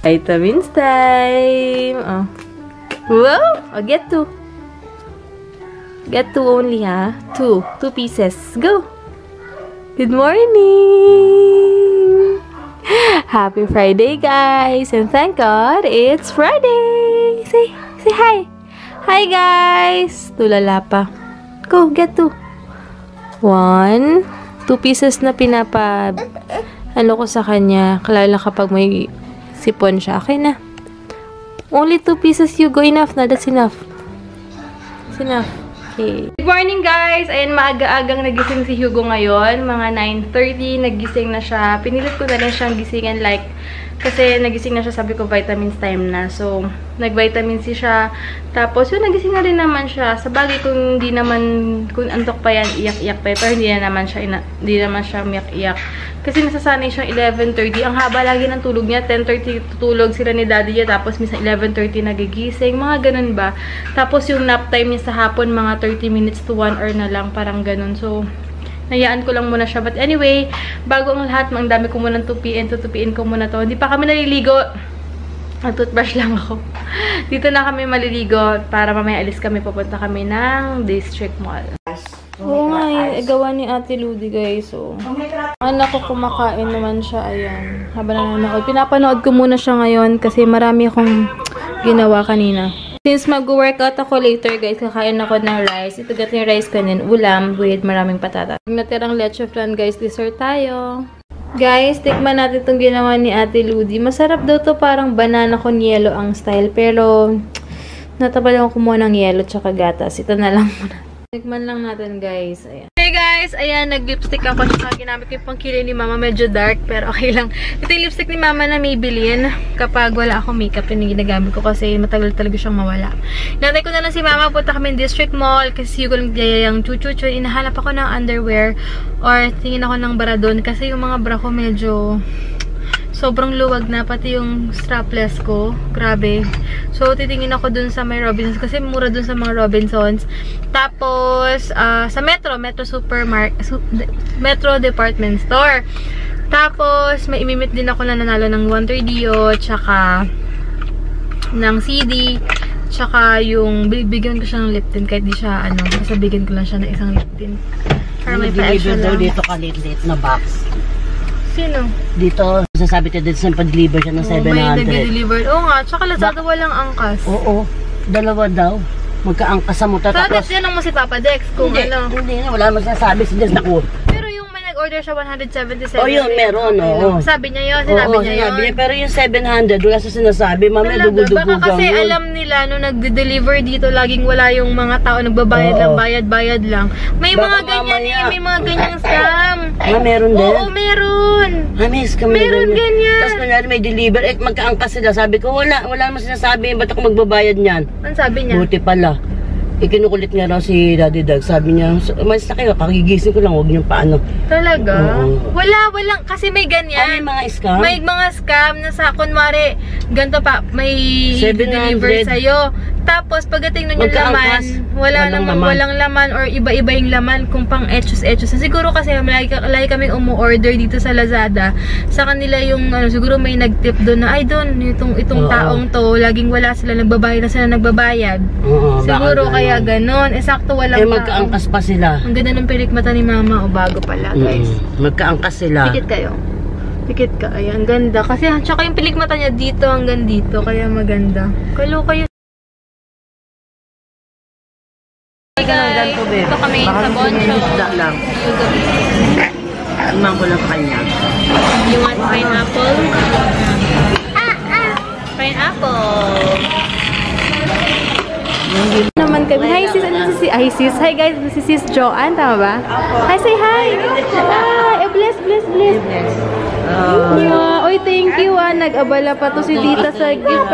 Vitamins time! Oh. Wow! Oh, get 2. Get 2 only, ha? 2 pieces. Go! Good morning! Happy Friday, guys! And thank God, it's Friday! Say hi! Hi, guys! Tulala pa. Go, get 2. 1. 2 pieces na ano ko sa kanya. Kalala kapag may sipon siya. Okay na. Only 2 pieces, Hugo. Enough na. That's enough. That's enough. Okay. Good morning, guys! Ayan, maaga-agang nagising si Hugo ngayon. Mga 9:30, nagising na siya. Pinilit ko na rin siyang gisingin kasi nagising na siya, sabi ko vitamins time na. So, nag-vitamin C siya. Tapos, yun, nagising na rin naman siya. Sa bagay, kung antok pa yan, iyak-iyak pa. Pero hindi naman siya umiyak-iyak. Kasi nasasanay siyang 11:30. Ang haba lagi ng tulog niya. 10:30 tutulog sila ni daddy niya. Tapos, minsan 11:30 nagigising. Mga ganun ba. Tapos, yung nap time niya sa hapon, mga 30 minutes to 1 hour na lang. Parang ganun. So, hayaan ko lang muna siya. But anyway, bago ang lahat, ang dami ko muna tutupiin ko muna to. Hindi pa kami naliligo. Toothbrush lang ako. Dito na kami maliligo para mamaya alis kami. Papunta kami ng District Mall. Oo nga, gawa ni Ate Ludi, guys. So, anak ko kumakain naman siya. Ayan. Habang nanonood. Pinapanood ko muna siya ngayon kasi marami akong ginawa kanina. Since mag-workout ako later, guys, kakain ako ng rice. Ito gat yung rice ko din, ulam with maraming patata. Natirang leche flan, guys, dessert tayo. Guys, tikman natin itong ginawa ni Ate Ludi. Masarap daw to, parang banana con yelo ang style. Pero, natabal ako kumuha ng yelo tsaka gatas. Ito na lang muna. Tikman lang natin, guys. Ayan. Hey guys, ayan, nag-lipstick ako. Tsaka ginamit ko yung pangkilay ni Mama. Medyo dark, pero okay lang. Ito yung lipstick ni Mama na Maybelline. Kapag wala akong makeup, yun yung ginagamit ko kasi matagal talaga siyang mawala. Natay ko na lang si Mama. Punta kami District Mall kasi yung yung chuchuchu. Inahanap ako ng underwear or tingin ako ng bra doon kasi yung mga bra ko medyo sobrang luwag na, pati yung strapless ko. Grabe. So, titingin ako dun sa may Robinsons kasi mura dun sa mga Robinsons. Tapos, sa Metro Department Store. Tapos, may imimit din ako na nanalo ng 130 tsaka ng CD. Tsaka yung bigyan ko siya ng lip tint kahit di siya, basta bigyan ko lang siya ng isang lip tint. Para may pa-extra lang. Dito kalit-lit na box. Sino? Dito, sasabi tayo dito sa pa-deliver siya ng 700. May nag-deliver. Oo nga, tsaka Lazada walang angkas. Oo, dalawa daw. Magka-angkas sa motor. Tapos, yan ang mo si Papa Dex. Kung hindi na, wala naman sinasabi. Sige, naku. Pero yung may nag-order siya 177. Oh, yun, meron, oo. Sabi niya yun, sinabi niya yun. Pero yung 700, wala sa sinasabi. Mamaya dugo-dugo baka kasi alam nila, nung nag-deliver dito, laging wala yung mga tao nagbabayad lang, bayad lang. May mga ganyan may mga ganyang scam. Meron din? Oo, meron. May scam na meron ganyan. Tapos kunyari may deliver, magkaangkas sila. Sabi ko, wala naman sinasabi. Ba't ako magbabayad niyan? Ano sabi niya? Buti pala. Ikinukulit nga raw si Daddy Doug. Sabi niya, umalis na kayo, kagigising ko lang, huwag niyo paano. Talaga? Walang, kasi may ganyan. May mga scam? May mga scam na sa, kunwari, ganito pa, may deliver sa'yo. Tapos, pagdating nun yung laman, walang laman or iba-iba yung laman kung pang etchos. Siguro kasi, lagi kaming umu-order dito sa Lazada. Sa kanila yung, siguro may nag-tip doon na, ay doon, itong taong to, laging wala sila, nagbabayad. Siguro kaya ganon. Sakto walang magkaangkas pa sila. Ang ganda ng pilikmata ni Mama. O, bago pala, guys. Magkaangkas sila. Pikit kayo. Pikit ka. Ayan, ganda. Kasi, tsaka yung pilikmata niya dito hanggang dito. Kaya maganda. Kalo kayo. Hey guys, ito kami sa Boncho. Iman ko lang sa kanya. You want pineapple? Pineapple. Naman kami. Hi sis, hi sis. Hi guys, si sis Joanne, tama ba? Hi, say hi. Hi, bless. Oy, thank you nag-abala pa to si Tita sa gift.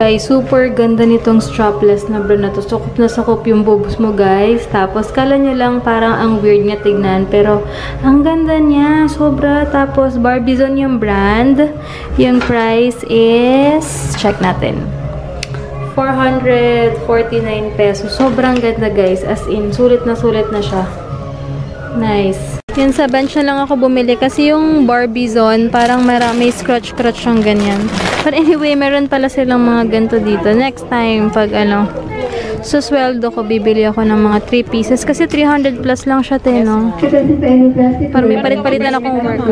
Guys, super ganda nitong strapless na bra na to. Sakop yung bobos mo, guys. Tapos, kala nyo lang parang ang weird nga tignan. Pero, ang ganda niya. Sobra. Tapos, Barbizon yung brand. Yung price is, check natin. 449 pesos. Sobrang ganda, guys. As in, sulit na siya. Nice. Yan sa bench na lang ako bumili kasi yung Barbie Zone parang may scratch-scratch siyang ganyan. But anyway, meron pala silang mga ganito dito. Next time, pag susweldo ko, bibili ako ng mga 3 pieces kasi 300 plus lang siya, no? Para may palit-palitan akong work.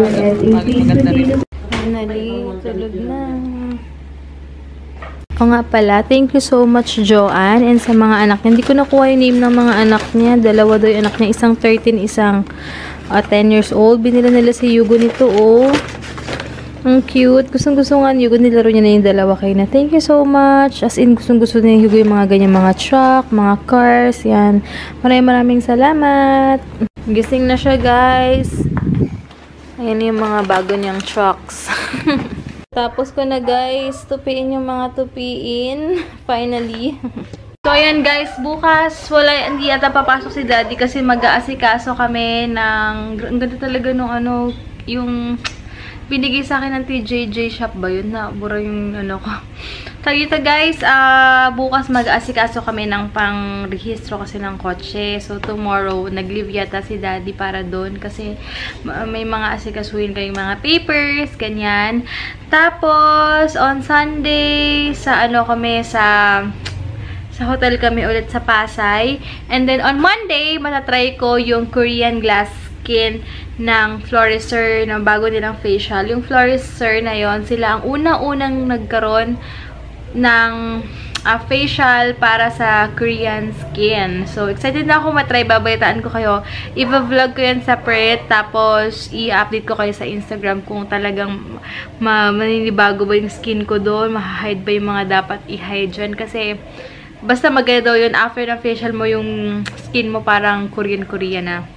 Finally, tulog na. O nga pala, thank you so much, Joanne, and sa mga anak niya. Hindi ko nakuha yung name ng mga anak niya. Dalawa daw yung anak niya. Isang 13, isang 10 years old. Binila nila si Yugo nito, oh. Ang cute. Gustong-gusto nga ni Yugo. Nilaro niya na yung dalawa kayo na. Thank you so much. As in, gustong-gusto na yung Yugo yung mga ganyan, mga truck, mga cars, yan. Maraming salamat. Gising na siya, guys. Ayan yung mga bago niyang trucks. Tapos ko na, guys, tupiin yung mga tupiin. Finally. So, ayan guys, bukas, hindi yata papasok si Daddy kasi mag-aasikaso kami ng, ang ganda talaga nung yung binigay sa akin ng TJJ shop ba yun? Nabura yung ko. Tagita guys, bukas mag-aasikaso kami ng pang-rehistro kasi ng kotse. So, tomorrow, nag-leave yata si Daddy para doon kasi may mga asikasuhin kayong mga papers, ganyan. Tapos, on Sunday, sa hotel kami ulit sa Pasay. And then, on Monday, matatry ko yung Korean glass skin ng Floriser na bago nilang facial. Yung Floriser na yon, sila ang unang-unang nagkaroon ng facial para sa Korean skin. So, excited na ako matry. Babalitaan ko kayo. I-vlog ko yan separate. Tapos, i-update ko kayo sa Instagram kung talagang maninibago ba yung skin ko doon. Ma-hide ba yung mga dapat i-hide dyan. Kasi, basta maganda daw yun. After ng facial mo, yung skin mo parang Korean na.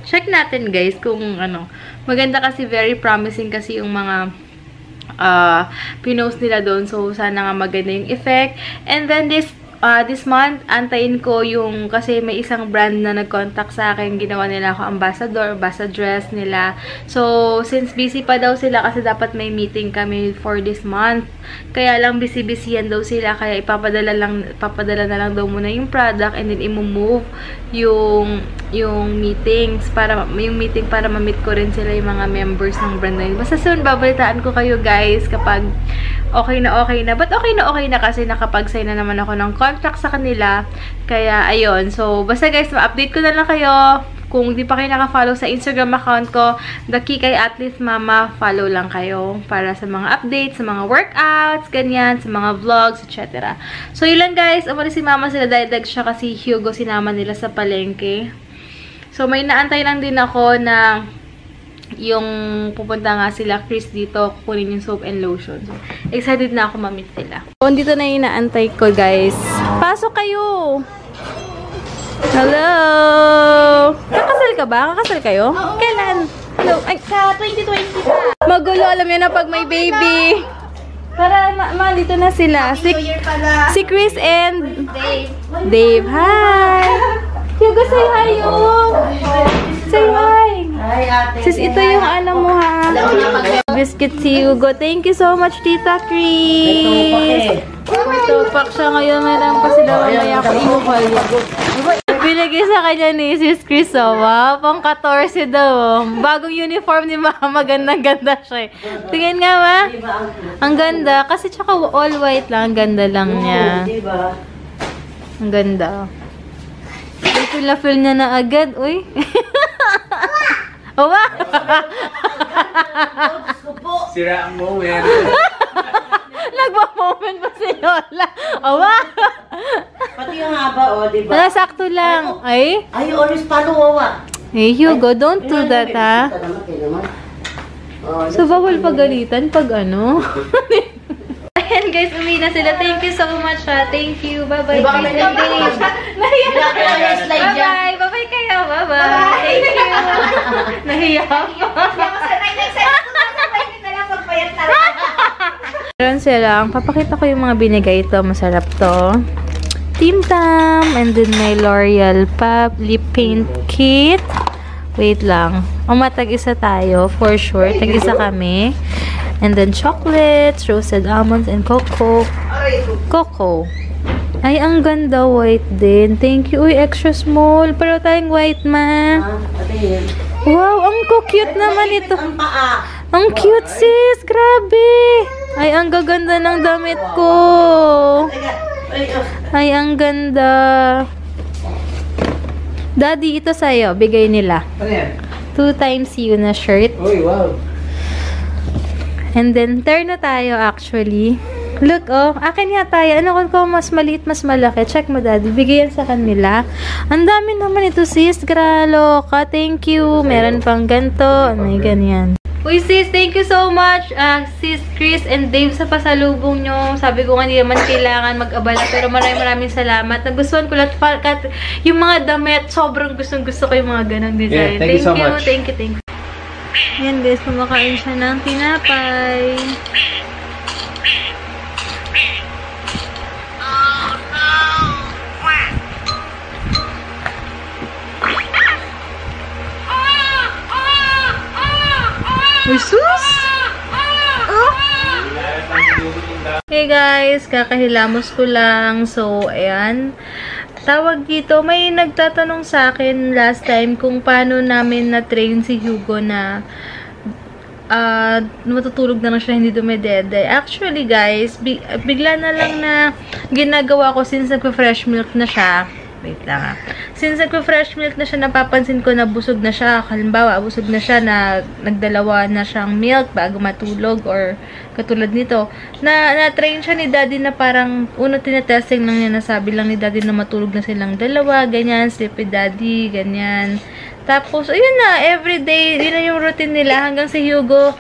Check natin, guys, kung maganda kasi, very promising kasi yung mga pinost nila doon. So, sana nga maganda yung effect. And then, this month, antayin ko yung, kasi may isang brand na nag-contact sa akin, ginawa nila ako ambassadress nila. So, since busy pa daw sila, kasi dapat may meeting kami for this month. Kaya lang, busy-busy yan daw sila, kaya ipapadala na lang daw muna yung product, and then i-move yung meetings, para ma-meet ko rin sila yung mga members ng brand na yun. Basta soon, babalitaan ko kayo guys, kapag okay na. But okay na kasi nakapag-sign na naman ako ng contract sa kanila. Kaya, ayun. So, basta guys, ma-update ko na lang kayo. Kung di pa kayo naka-follow sa Instagram account ko, The Kikay Athlete Mama, follow lang kayo para sa mga updates, sa mga workouts, ganyan, sa mga vlogs, etc. So, yun lang guys. Umalis si Mama sila, dadag siya kasi Hugo sinama nila sa palengke. So, may naantay lang din ako na yung pupunta nga sila Chris dito, kukunin yung soap and lotion. So, excited na ako ma-meet sila. So, dito na yung naantay ko, guys. Pasok kayo! Hello! Kakasal ka ba? Kakasal kayo? Oo. Kailan? Hello? Ay, sa 2020 pa. Magulo, alam yun na pag may baby. Para, dito na sila. Si Chris and Dave. Hi! Hugo, say hi, yung! Say hi! Hi, ate. Sis, ito yung mo, ha? Biscuit si Hugo. Thank you so much, Tita Chris. May tupak siya ngayon. Meron pa sila mamaya ko imuhal niya. Binigay sa kanya ni Sis Chris, oh. Wow, pang 14 daw. Bagong uniform ni Mama. Ganda-ganda siya. Tingin nga, ma. Ang ganda. Kasi tsaka all white lang. Ang ganda lang niya. Ang ganda. Feel niya na agad. Uy. Owa! Sira ang moment. Nagpa-moment pa si Lola. Owa! Pati yung haba, diba? Sakto lang. Ay? Ay, orange palo, wawa. Hey, Hugo, don't do that, ha? So, bawal pagalitan pag Ayan, guys, uwi na sila. Thank you so much, ha? Thank you. Bye-bye. Bye-bye. Bye-bye kayo. Bye-bye. Thank you. Nahiya pa. Meron silang, papakita ko yung mga binigay ito. Masarap to. Tim Tam. And then may L'Oreal lip paint kit. Wait lang. Tag-isa tayo. For sure. Tag-isa kami. And then chocolates, roasted almonds, and cocoa. Ay, ang ganda. White din. Thank you. Uy, extra small. Pero tayong white, ma. Wow, ang cute naman ito. Ang paa. Ang cute, sis. Grabe. Ay, ang gaganda ng damit ko. Ay, ang ganda. Daddy, ito sa'yo. Bigay nila. Ano yan? 2 times you na shirt. Uy, wow. And then, turn na tayo actually. Look, oh. Akin nga tayo. Ano kung mas maliit, mas malaki? Check mo, Daddy. Bigyan sa kanila. Ang dami naman ito, sis. Graloka. Thank you. Meron pang ganito. May ganyan. Uy, sis. Thank you so much. Sis Chris and Dave sa pasalubong nyo. Sabi ko nga, hindi naman kailangan mag-abala. Pero maraming salamat. Nagustuhan ko lahat. Yung mga damit, sobrang gustong-gusto ko yung mga ganang design. Yeah, thank you so much. Thank you. Ayan, guys. Kumakain siya ng tinapay. Jesus! Hey guys, kakahilamos ko lang. So, ayan. Tawag dito, may nagtatanong sa akin last time kung paano namin na-train si Hugo na matutulog na lang siya, hindi dumedede. Actually guys, bigla na lang na ginagawa ko since nagpa-fresh milk na siya. Wait lang Since nagpa-fresh milk na siya, napapansin ko na busog na siya. Halimbawa, busog na siya na nagdalawa na siyang milk bago matulog or katulad nito. Na-train siya ni Daddy na parang uno tinetesting lang niya, nasabi lang ni Daddy na matulog na silang dalawa, ganyan, sleep with Daddy, ganyan. Tapos, ayun na, everyday, yun na yung routine nila hanggang si Hugo.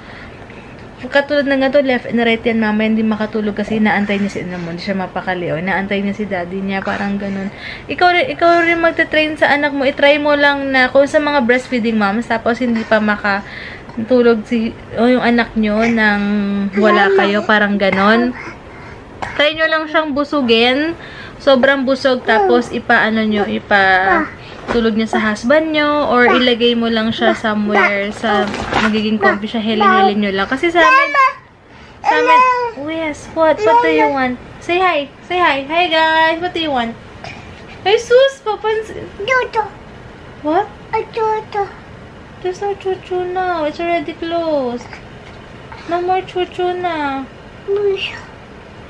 Katulad ng ganito, left and right yan, mama, hindi makatulog kasi naantay niya si Inamon, hindi siya mapakali, o naantay niya si Daddy niya, parang ganun. Ikaw rin magte-train sa anak mo, itry mo lang na kung sa mga breastfeeding moms, tapos hindi pa makatulog yung anak nyo nang wala kayo, parang ganun. Try nyo lang siyang busugin, sobrang busog, tapos tulog niya sa husband nyo, or ilagay mo lang siya somewhere sa magiging comfy siya, helin nyo lang. Kasi sa amin, oh yes, what do you want? Say hi. Hi guys, what do you want? Jesus, papansin. Chuchu. What? A chuchu. There's no chuchu now. It's already closed. No more chuchu na.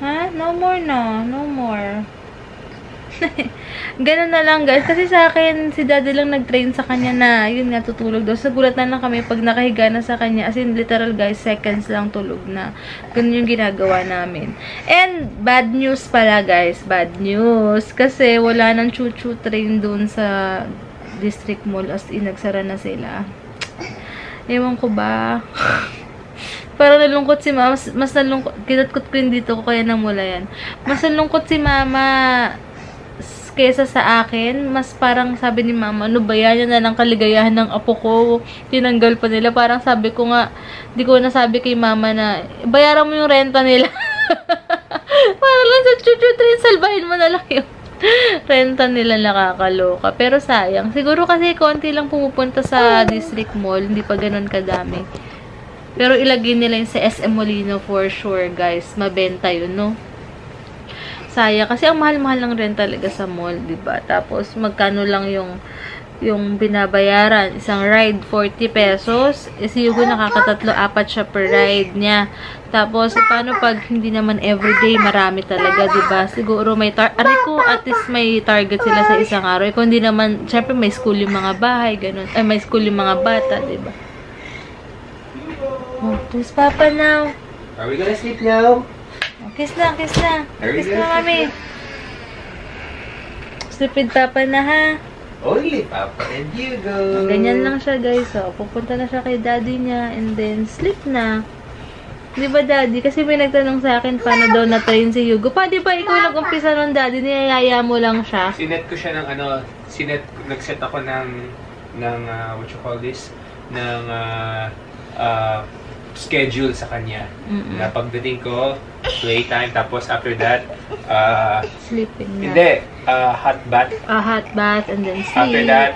Ha? No more na. No more. Ganun na lang guys. Kasi sa akin, si Daddy lang nag-train sa kanya na yun nga, tutulog daw. Nagulat na lang kami pag nakahiga na sa kanya. As in, literal guys, seconds lang tulog na. Ganun yung ginagawa namin. And, bad news pala guys. Bad news. Kasi wala nang chuchu train dun sa District Mall. As in, nagsara na sila. Ewan ko ba? Parang nalungkot si Mama. Mas nalungkot. Kinatkot ko yun dito ko kaya namula yan. Mas nalungkot si Mama kesa sa akin. Mas parang sabi ni Mama, ano ba yan na lang kaligayahan ng apo ko. Tinanggal pa nila. Parang sabi ko nga, di ko nasabi kay Mama na bayaran mo yung renta nila. Parang lang sa chuchu train, salbahin mo na lang yung renta nila, nakakaloka. Pero sayang. Siguro kasi konti lang pumupunta sa District Mall. Hindi pa ganun kadami. Pero ilagay nila yung sa SM Molino for sure, guys. Mabenta yun, no? Sayang. Kasi ang mahal-mahal ng rent talaga sa mall, diba? Tapos, magkano lang yung binabayaran. Isang ride, 40 pesos. Si Hugo nakakatatlo, 4 siya per ride niya. Tapos, paano pag hindi naman everyday, marami talaga, diba? Siguro may at least may target sila sa isang araw. Kung hindi naman, syempre may school yung mga bahay, ganun. Ay, may school yung mga bata, diba? Oh, who's Papa now? Are we gonna sleep now? Oh, kiss na. Kiss na, Mami. Sleep with Papa na, ha? Only Papa and Hugo. Ganyan lang siya, guys. So, pupunta na siya kay Daddy niya and then sleep na. Di ba, Daddy? Kasi may nagtanong sa akin paano daw na-train si Hugo. Pa, di ba ikaw nag-umpisa ng Daddy? Niyayaya mo lang siya. Sinet ko siya ng nag-set ako ng what you call this? Ng schedule sa kanya. Na pagdating ko, playtime, tapos after that, sleeping na. Hindi, hot bath. Hot bath and then sleep. After that,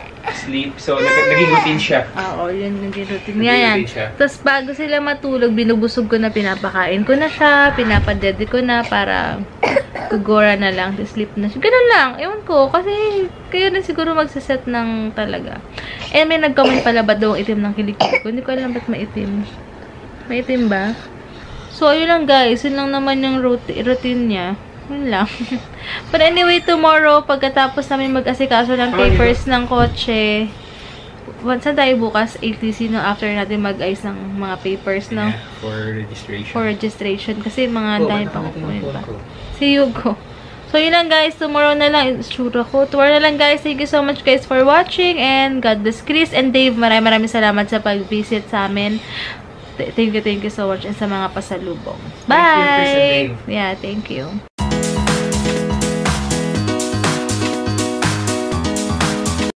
sleep. So, naging routine siya. Oo, yun, naging routine. Yan. Tapos, bago sila matulog, binubusog ko na, pinapakain ko na siya, pinapadede ko na para Gugora na lang. Sleep na siya. Ganun lang. Ewan ko. Kasi kayo na siguro magsaset ng talaga. And may nag-comment pala ba daw itim ng kilikili ko. Hindi ko alam ba't maitim. Maitim ba? So, ayun lang guys. Yun lang naman yung routine niya. Yun lang. But anyway, tomorrow, pagkatapos namin mag-asikaso ng papers ng kotse, saan tayo bukas? ATC, no? After natin mag-ayos ng mga papers, no? Yeah, for registration. For registration. Kasi mga dahil pa kukunin pa. Si Hugo. So, yun lang guys. Tomorrow na lang. Sure ako. Tomorrow na lang guys. Thank you so much guys for watching. And God bless Chris and Dave. Maraming salamat sa pag-visit sa amin. Thank you so much. And sa mga pasalubong. Bye! Thank you, Chris and Dave. Yeah, thank you.